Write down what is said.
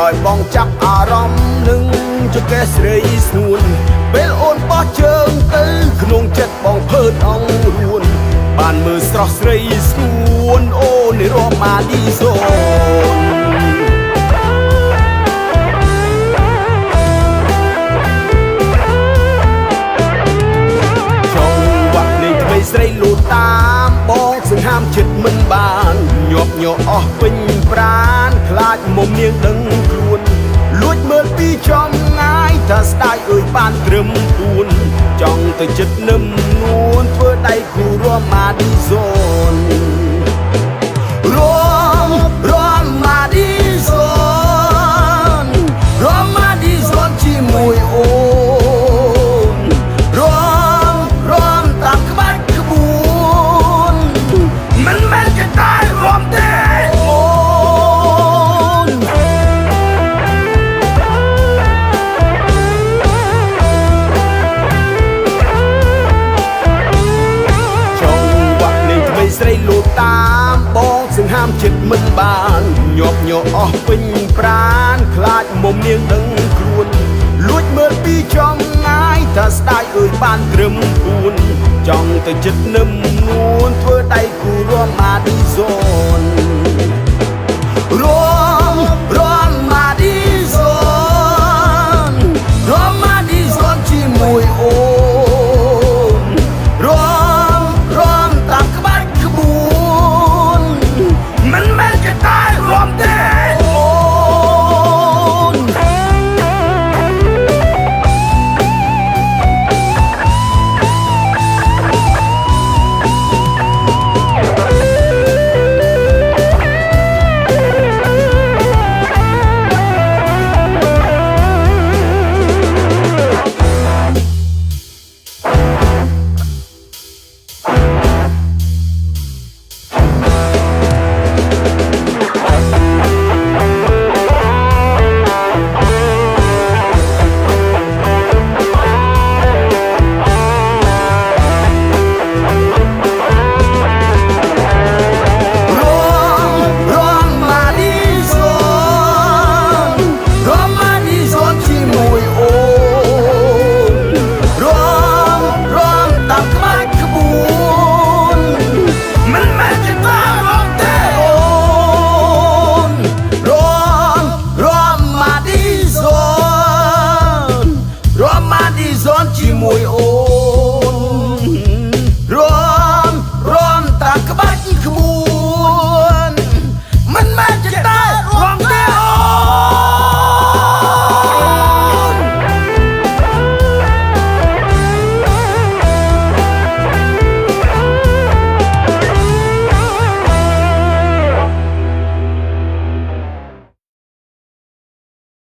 ឲ្យបងចាប់អារម្មណ៍នឹងជកែស្រីស្នួនពេលអូនបោះជើងទៅក្នុងចិត្តបងភើតអង្រួនបានមើលស្រស់ស្រីស្ងួនអូននេះរាប់ម៉ាឌីសូនស្រីលូតតាមបងសង្ហាមចិត្តមិនបានញាប់ញ័រអស់ពេញប្រានខ្លាចមុំនាងដឹងខ្លួនលួចមើលពីចំងាយថាស្ដាយអើយបានត្រឹមពួនចង់ទៅចិត្តនឹមនួនធ្វើដៃគូរួមម៉ាឌីសូនរួមម៉ាឌីសូនរួមម៉ាឌីសូនជាមួយអូស្រីលូតតាមបងសង្ហាមចិត្តមិនបានញាប់ញ័រអស់ពេញប្រានខ្លាចមុំនាងដឹងខ្លួនលួចមើលពីចំងាយថាស្ដាយអើយបានត្រឹមពួនចង់ទៅចិត្តនឹមនួនធ្វើដៃគូរួមម៉ាឌីសូន